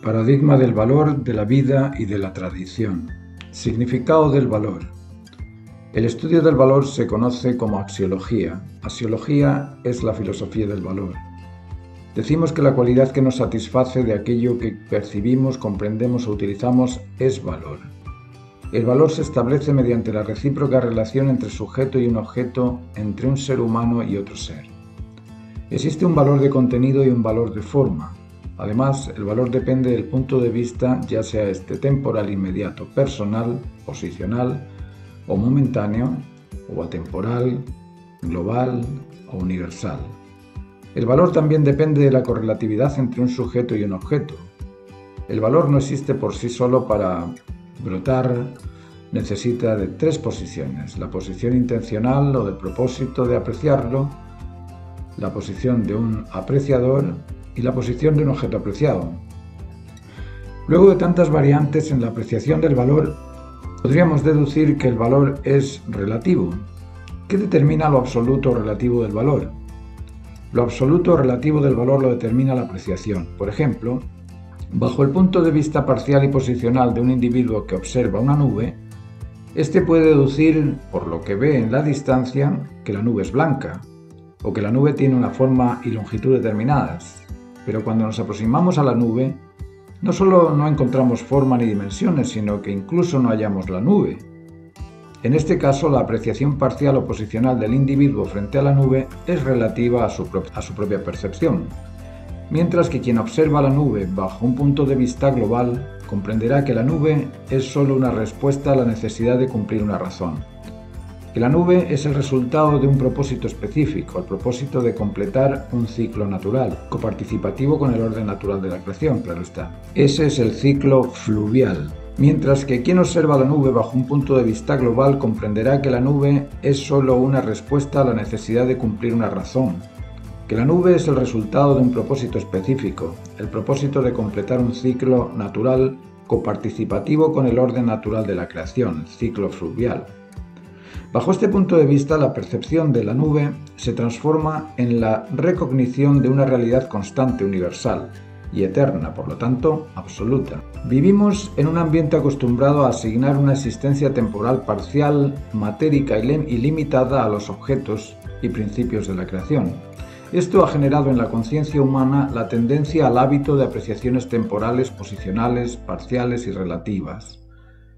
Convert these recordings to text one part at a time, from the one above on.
Paradigma del valor, de la vida y de la tradición. Significado del valor. El estudio del valor se conoce como axiología. Axiología es la filosofía del valor. Decimos que la cualidad que nos satisface de aquello que percibimos, comprendemos o utilizamos es valor. El valor se establece mediante la recíproca relación entre sujeto y un objeto, entre un ser humano y otro ser. Existe un valor de contenido y un valor de forma. Además, el valor depende del punto de vista, ya sea este temporal inmediato, personal, posicional o momentáneo, o atemporal, global o universal. El valor también depende de la correlatividad entre un sujeto y un objeto. El valor no existe por sí solo para brotar, necesita de tres posiciones: la posición intencional o del propósito de apreciarlo, la posición de un apreciador y la posición de un objeto apreciado. Luego de tantas variantes en la apreciación del valor, podríamos deducir que el valor es relativo. ¿Qué determina lo absoluto o relativo del valor? Lo absoluto o relativo del valor lo determina la apreciación. Por ejemplo, bajo el punto de vista parcial y posicional de un individuo que observa una nube, éste puede deducir, por lo que ve en la distancia, que la nube es blanca, o que la nube tiene una forma y longitud determinadas. Pero cuando nos aproximamos a la nube, no solo no encontramos forma ni dimensiones, sino que incluso no hallamos la nube. En este caso, la apreciación parcial o posicional del individuo frente a la nube es relativa a su propia percepción, mientras que quien observa la nube bajo un punto de vista global comprenderá que la nube es solo una respuesta a la necesidad de cumplir una razón. Que la nube es el resultado de un propósito específico, el propósito de completar un ciclo natural, coparticipativo con el orden natural de la creación, claro está. Ese es el ciclo fluvial. Mientras que quien observa la nube bajo un punto de vista global comprenderá que la nube es solo una respuesta a la necesidad de cumplir una razón. Que la nube es el resultado de un propósito específico, el propósito de completar un ciclo natural coparticipativo con el orden natural de la creación, ciclo fluvial. Bajo este punto de vista, la percepción de la nube se transforma en la recognición de una realidad constante, universal y eterna, por lo tanto, absoluta. Vivimos en un ambiente acostumbrado a asignar una existencia temporal parcial, matérica y limitada a los objetos y principios de la creación. Esto ha generado en la conciencia humana la tendencia al hábito de apreciaciones temporales, posicionales, parciales y relativas.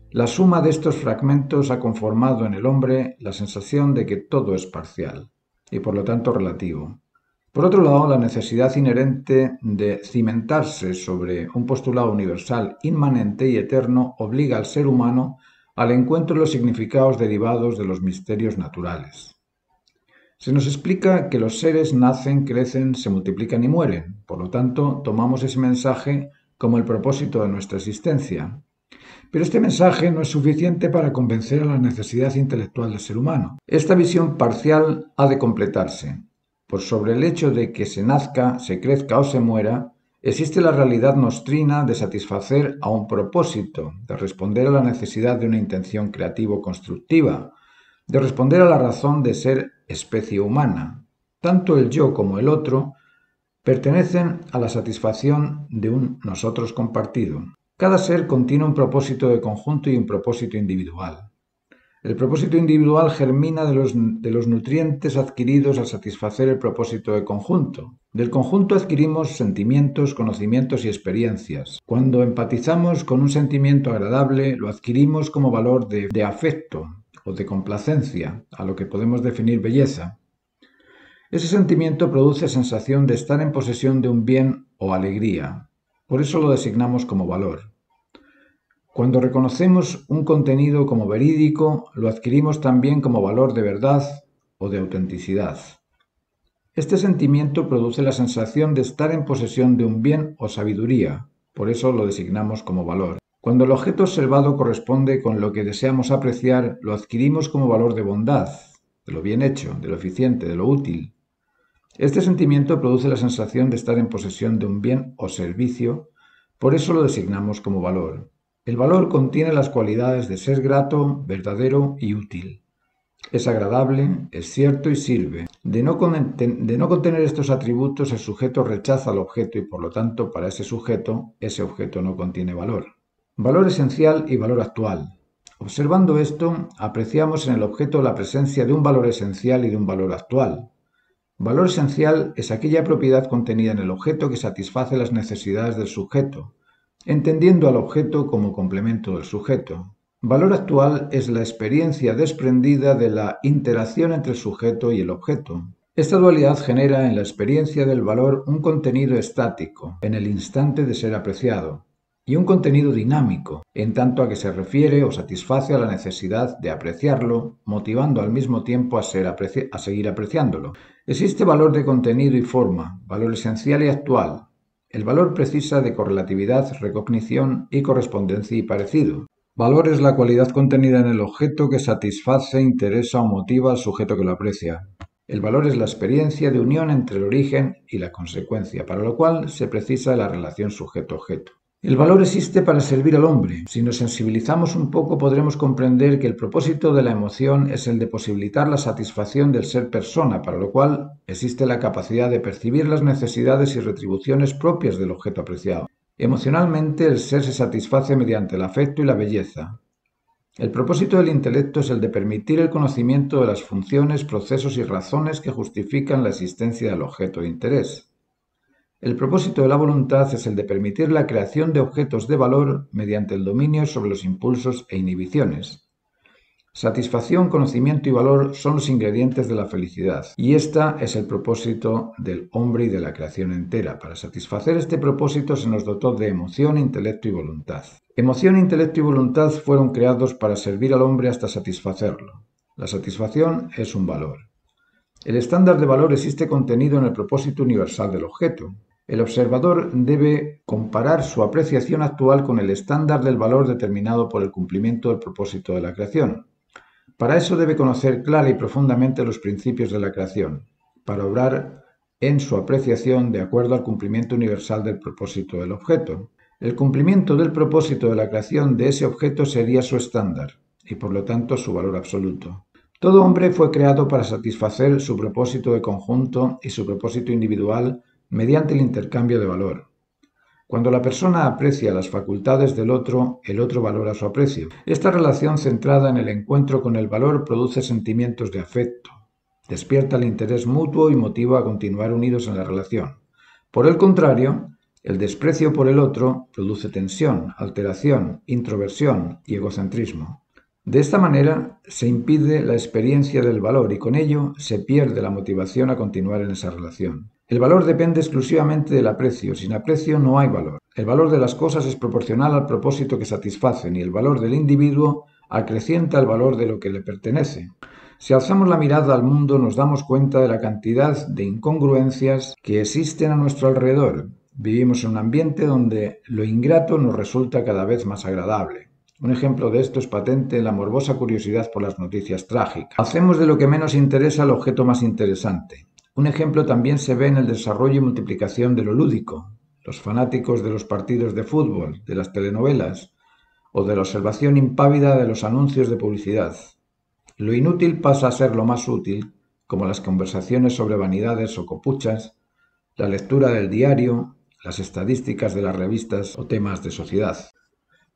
La suma de estos fragmentos ha conformado en el hombre la sensación de que todo es parcial y por lo tanto relativo. Por otro lado, la necesidad inherente de cimentarse sobre un postulado universal, inmanente y eterno obliga al ser humano al encuentro de los significados derivados de los misterios naturales. Se nos explica que los seres nacen, crecen, se multiplican y mueren. Por lo tanto, tomamos ese mensaje como el propósito de nuestra existencia. Pero este mensaje no es suficiente para convencer a la necesidad intelectual del ser humano. Esta visión parcial ha de completarse. Por sobre el hecho de que se nazca, se crezca o se muera, existe la realidad nostrina de satisfacer a un propósito, de responder a la necesidad de una intención creativo-constructiva, de responder a la razón de ser especie humana. Tanto el yo como el otro pertenecen a la satisfacción de un nosotros compartido. Cada ser contiene un propósito de conjunto y un propósito individual. El propósito individual germina de los nutrientes adquiridos al satisfacer el propósito de conjunto. Del conjunto adquirimos sentimientos, conocimientos y experiencias. Cuando empatizamos con un sentimiento agradable, lo adquirimos como valor de afecto o de complacencia, a lo que podemos definir belleza. Ese sentimiento produce sensación de estar en posesión de un bien o alegría. Por eso lo designamos como valor. Cuando reconocemos un contenido como verídico, lo adquirimos también como valor de verdad o de autenticidad. Este sentimiento produce la sensación de estar en posesión de un bien o sabiduría, por eso lo designamos como valor. Cuando el objeto observado corresponde con lo que deseamos apreciar, lo adquirimos como valor de bondad, de lo bien hecho, de lo eficiente, de lo útil. Este sentimiento produce la sensación de estar en posesión de un bien o servicio, por eso lo designamos como valor. El valor contiene las cualidades de ser grato, verdadero y útil. Es agradable, es cierto y sirve. De no contener estos atributos, el sujeto rechaza al objeto y, por lo tanto, para ese sujeto, ese objeto no contiene valor. Valor esencial y valor actual. Observando esto, apreciamos en el objeto la presencia de un valor esencial y de un valor actual. Valor esencial es aquella propiedad contenida en el objeto que satisface las necesidades del sujeto, entendiendo al objeto como complemento del sujeto. Valor actual es la experiencia desprendida de la interacción entre el sujeto y el objeto. Esta dualidad genera en la experiencia del valor un contenido estático, en el instante de ser apreciado, y un contenido dinámico, en tanto a que se refiere o satisface a la necesidad de apreciarlo, motivando al mismo tiempo a seguir apreciándolo. Existe valor de contenido y forma, valor esencial y actual. El valor precisa de correlatividad, recognición y correspondencia y parecido. Valor es la cualidad contenida en el objeto que satisface, interesa o motiva al sujeto que lo aprecia. El valor es la experiencia de unión entre el origen y la consecuencia, para lo cual se precisa de la relación sujeto-objeto. El valor existe para servir al hombre. Si nos sensibilizamos un poco, podremos comprender que el propósito de la emoción es el de posibilitar la satisfacción del ser persona, para lo cual existe la capacidad de percibir las necesidades y retribuciones propias del objeto apreciado. Emocionalmente, el ser se satisface mediante el afecto y la belleza. El propósito del intelecto es el de permitir el conocimiento de las funciones, procesos y razones que justifican la existencia del objeto de interés. El propósito de la voluntad es el de permitir la creación de objetos de valor mediante el dominio sobre los impulsos e inhibiciones. Satisfacción, conocimiento y valor son los ingredientes de la felicidad, y este es el propósito del hombre y de la creación entera. Para satisfacer este propósito se nos dotó de emoción, intelecto y voluntad. Emoción, intelecto y voluntad fueron creados para servir al hombre hasta satisfacerlo. La satisfacción es un valor. El estándar de valor existe contenido en el propósito universal del objeto. El observador debe comparar su apreciación actual con el estándar del valor determinado por el cumplimiento del propósito de la creación. Para eso debe conocer clara y profundamente los principios de la creación, para obrar en su apreciación de acuerdo al cumplimiento universal del propósito del objeto. El cumplimiento del propósito de la creación de ese objeto sería su estándar, y por lo tanto su valor absoluto. Todo hombre fue creado para satisfacer su propósito de conjunto y su propósito individual mediante el intercambio de valor. Cuando la persona aprecia las facultades del otro, el otro valora su aprecio. Esta relación centrada en el encuentro con el valor produce sentimientos de afecto, despierta el interés mutuo y motiva a continuar unidos en la relación. Por el contrario, el desprecio por el otro produce tensión, alteración, introversión y egocentrismo. De esta manera se impide la experiencia del valor y con ello se pierde la motivación a continuar en esa relación. El valor depende exclusivamente del aprecio. Sin aprecio no hay valor. El valor de las cosas es proporcional al propósito que satisfacen y el valor del individuo acrecienta el valor de lo que le pertenece. Si alzamos la mirada al mundo nos damos cuenta de la cantidad de incongruencias que existen a nuestro alrededor. Vivimos en un ambiente donde lo ingrato nos resulta cada vez más agradable. Un ejemplo de esto es patente en la morbosa curiosidad por las noticias trágicas. Hacemos de lo que menos interesa el objeto más interesante. Un ejemplo también se ve en el desarrollo y multiplicación de lo lúdico. Los fanáticos de los partidos de fútbol, de las telenovelas o de la observación impávida de los anuncios de publicidad. Lo inútil pasa a ser lo más útil, como las conversaciones sobre vanidades o copuchas, la lectura del diario, las estadísticas de las revistas o temas de sociedad.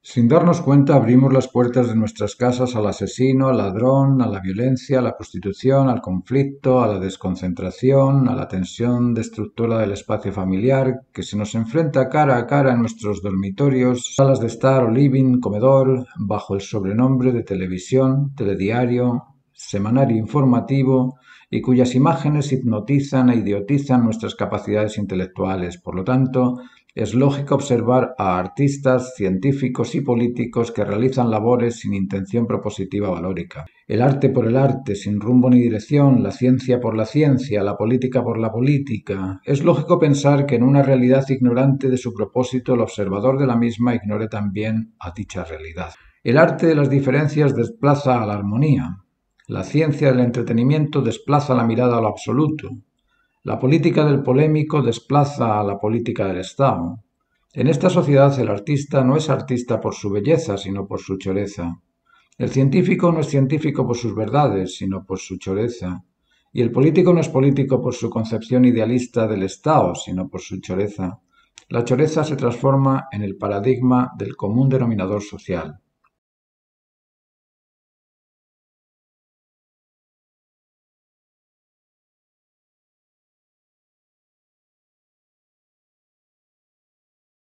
Sin darnos cuenta, abrimos las puertas de nuestras casas al asesino, al ladrón, a la violencia, a la prostitución, al conflicto, a la desconcentración, a la tensión destructora del espacio familiar, que se nos enfrenta cara a cara en nuestros dormitorios, salas de estar o living, comedor, bajo el sobrenombre de televisión, telediario, semanario informativo, y cuyas imágenes hipnotizan e idiotizan nuestras capacidades intelectuales. Por lo tanto, es lógico observar a artistas, científicos y políticos que realizan labores sin intención propositiva valórica. El arte por el arte, sin rumbo ni dirección, la ciencia por la ciencia, la política por la política. Es lógico pensar que en una realidad ignorante de su propósito, el observador de la misma ignore también a dicha realidad. El arte de las diferencias desplaza a la armonía. La ciencia del entretenimiento desplaza la mirada a lo absoluto. La política del polémico desplaza a la política del Estado. En esta sociedad el artista no es artista por su belleza, sino por su choreza. El científico no es científico por sus verdades, sino por su choreza. Y el político no es político por su concepción idealista del Estado, sino por su choreza. La choreza se transforma en el paradigma del común denominador social.